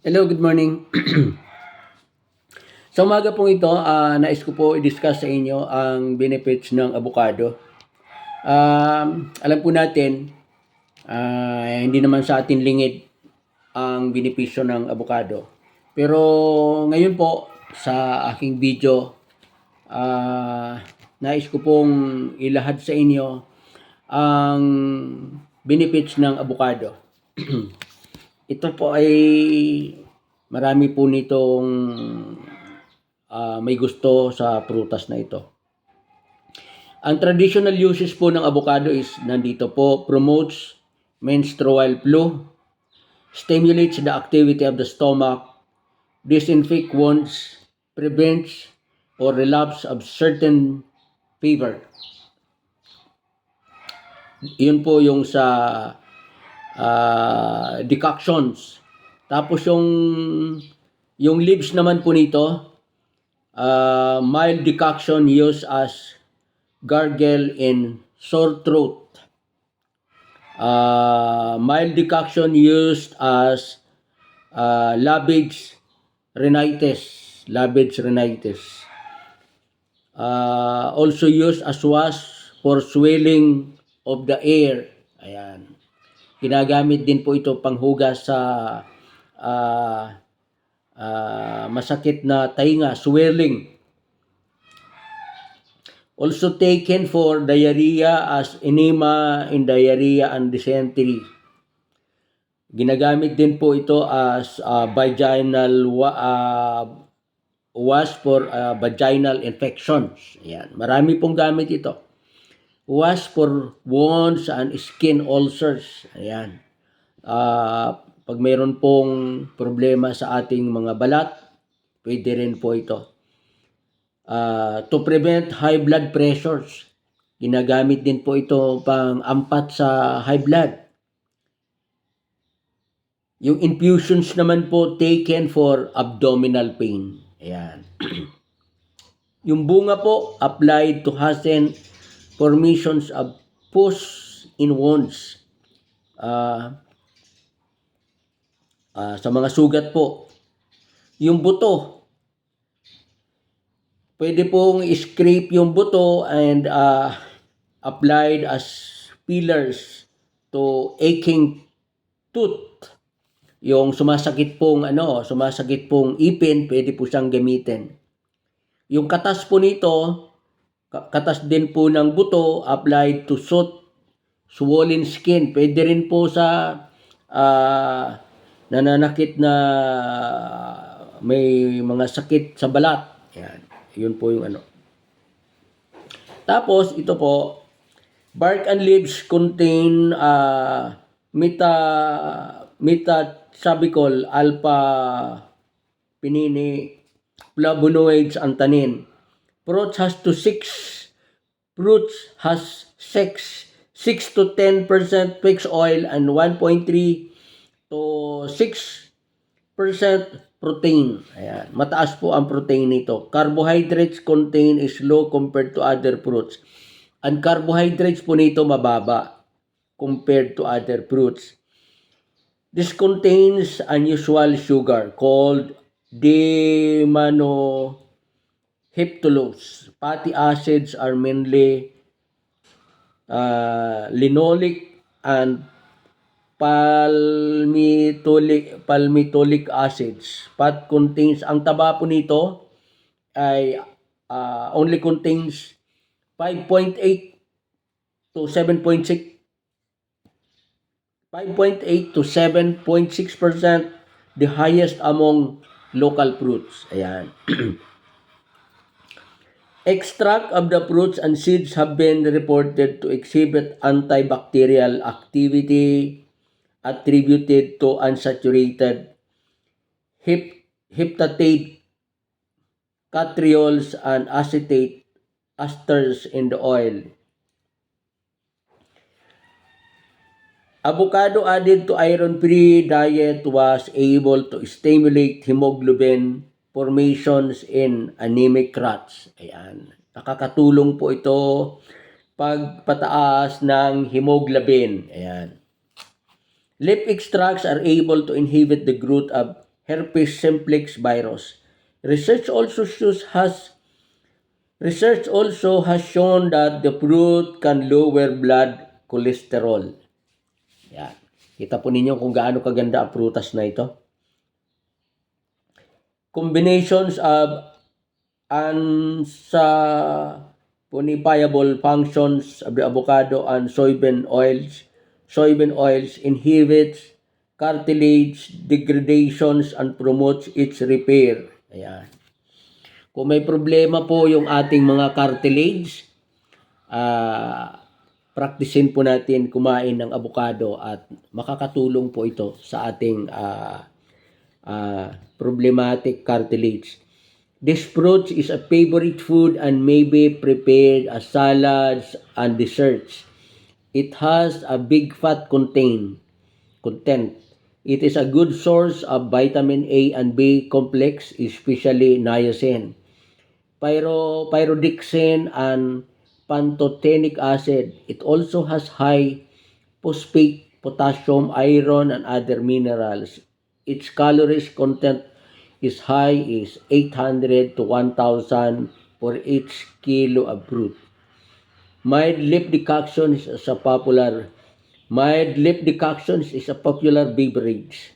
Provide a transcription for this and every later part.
Hello, good morning. Sa umaga pong ito, nais ko po i-discuss sa inyo ang benefits ng avocado. Alam po natin, hindi naman sa atin lingid ang benepisyo ng avocado. Pero ngayon po, sa aking video, nais ko pong ilahad sa inyo ang benefits ng avocado. Ito po ay marami po nitong may gusto sa prutas na ito. Ang traditional uses po ng avocado is nandito po, promotes menstrual flow, stimulates the activity of the stomach, disinfect wounds, prevents or relapse of certain fever. Yun po yung sa decoctions. Tapos yung leaves naman po nito, mild decoction used as gargle in sore throat. Mild decoction used as Labage rhinitis. Also used as wash for swelling of the ear. Ayan. Ginagamit din po ito panghugas sa masakit na tainga, swelling. Also taken for diarrhea as enema in diarrhea and dysentery. Ginagamit din po ito as vaginal wash for vaginal infections. Ayan. Marami pong gamit ito. Wash for wounds and skin ulcers. Ayan. Pag mayroon pong problema sa ating mga balat, pwede rin po ito. To prevent high blood pressures. Ginagamit din po ito pang ampat sa high blood. Yung infusions naman po taken for abdominal pain. Ayan. Yung bunga po applied to hasten formations of pus in wounds. Sa mga sugat po. Yung buto, pwede pong scrape yung buto and applied as fillers to aching tooth. Yung sumasakit pong ipin, pwede po siyang gamitin. Yung katas po nito, katas din po ng buto applied to swollen skin. Pwede rin po sa nananakit na may mga sakit sa balat. Yan. Yun po yung Tapos ito po, bark and leaves contain metasabical alpha pinini flavonoids and tannin. Fruits has 6 to 10% fixed oil and 1.3 to 6% protein. Ayan. Mataas po ang protein nito. Carbohydrates contain is low compared to other fruits. Ang carbohydrates po nito mababa compared to other fruits. This contains unusual sugar called demannoheptulose. Fatty acids are mainly linoleic and palmitoleic acids. Fat contains, ang taba po nito ay only contains 5.8 to 7.6 5.8 to 7.6%, the highest among local fruits. Ayan. Extract of the fruits and seeds have been reported to exhibit antibacterial activity attributed to unsaturated heptate catriols and acetate esters in the oil. Avocado added to iron-free diet was able to stimulate hemoglobin formations in anemic rats. Ayan. Nakakatulong po ito pagpataas ng hemoglobin. Ayan. Leaf extracts are able to inhibit the growth of herpes simplex virus. Research also has shown that the fruit can lower blood cholesterol. Yan. Kita po ninyo kung gaano kaganda ang prutas na ito. Combinations of unsaponifiable functions of the avocado and soybean oils inhibits cartilage degradations and promotes its repair. Ayan. Kung may problema po yung ating mga cartilage, practicein po natin kumain ng avocado at makakatulong po ito sa ating problematic cartilage. This fruit is a favorite food and may be prepared as salads and desserts. It has a big fat content. It is a good source of vitamin A and B complex, especially niacin, pyridoxine, and pantothenic acid. It also has high phosphate, potassium, iron, and other minerals. Its calories content is high is 800 to 1,000 for each kilo of fruit. Mild leaf decoction is a popular beverage.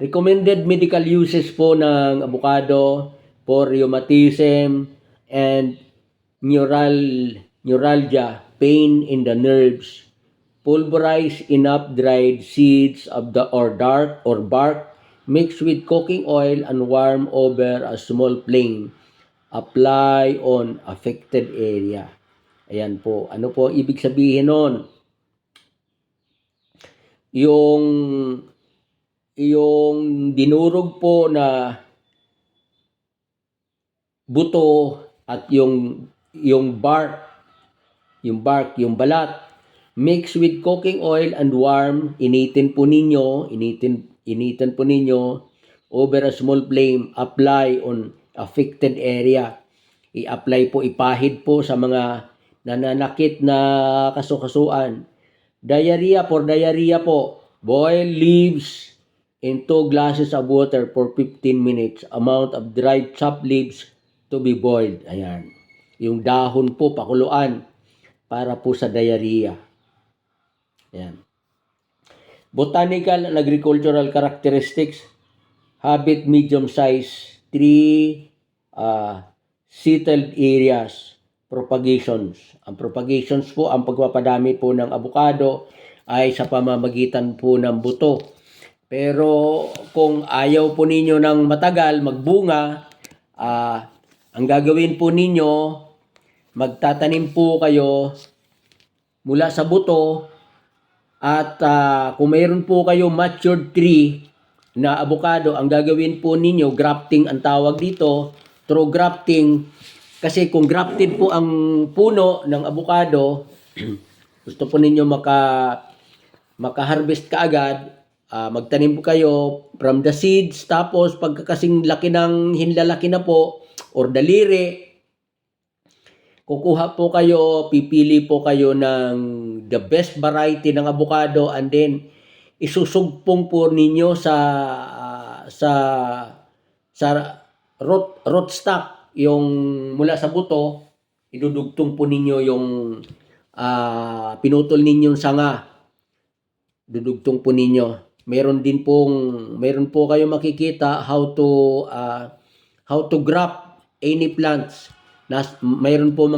Recommended medical uses po ng avocado for rheumatism and neuralgia, pain in the nerves. Pulverize enough dried seeds of bark, mix with cooking oil and warm over a small flame. Apply on affected area. Ayan po. Ano po ibig sabihin nun? Yung dinurog po na buto at yung bark, yung balat, mix with cooking oil and warm, initin po ninyo over a small flame, apply on affected area. I-apply po, ipahid po sa mga nananakit na kasukasuan. Diarrhea po, boil leaves in 2 glasses of water for 15 minutes. Amount of dried chopped leaves to be boiled. Ayan. Yung dahon po, pakuluan para po sa diarrhea. Ayan. Botanical and agricultural characteristics. Habit medium size, 3 settled areas. Propagations. Ang propagations po, ang pagpapadami po ng avocado ay sa pamamagitan po ng buto. Pero kung ayaw po ninyo ng matagal magbunga, ang gagawin po ninyo, magtatanim po kayo mula sa buto at kung mayroon po kayo matured tree na avocado, ang gagawin po ninyo, grafting ang tawag dito, through grafting. Kasi kung grafted po ang puno ng avocado, gusto po ninyo maka-harvest kaagad, magtanim po kayo from the seeds, tapos pagkakasing laki ng hinlalaki na po, or daliri, kukuha po kayo, pipili po kayo ng the best variety ng avocado, and then isusugpong po ninyo sa rootstock, yung mula sa buto, idudugtong po ninyo yung pinutol ninyong sanga, dudugtong po ninyo. Meron po kayo makikita how to graft any plants. Meron po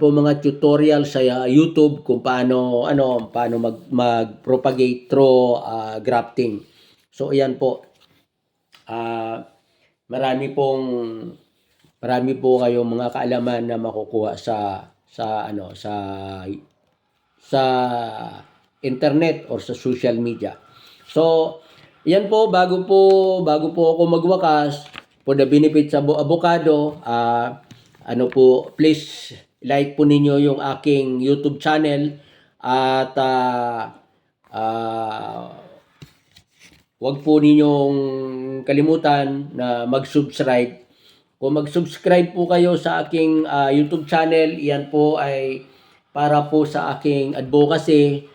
mga tutorial sa YouTube kung paano mag-propagate through grafting. So ayan po. Marami po kayong mga kaalaman na makukuha sa internet or sa social media. So, yan po, bago po ako magwakas, for the benefit sa avocado, please like po ninyo yung aking YouTube channel at wag po ninyong kalimutan na mag-subscribe. Kung mag-subscribe po kayo sa aking YouTube channel, yan po ay para po sa aking advocacy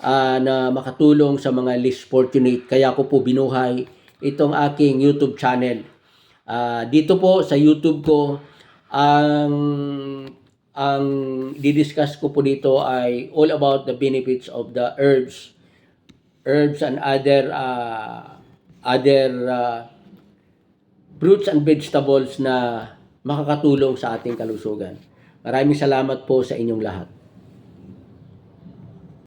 na makatulong sa mga least fortunate. Kaya ko po binuhay itong aking YouTube channel. Dito po sa YouTube ko, ang didiscuss ko po dito ay all about the benefits of the herbs and other fruits and vegetables na makakatulong sa ating kalusugan. Maraming salamat po sa inyong lahat.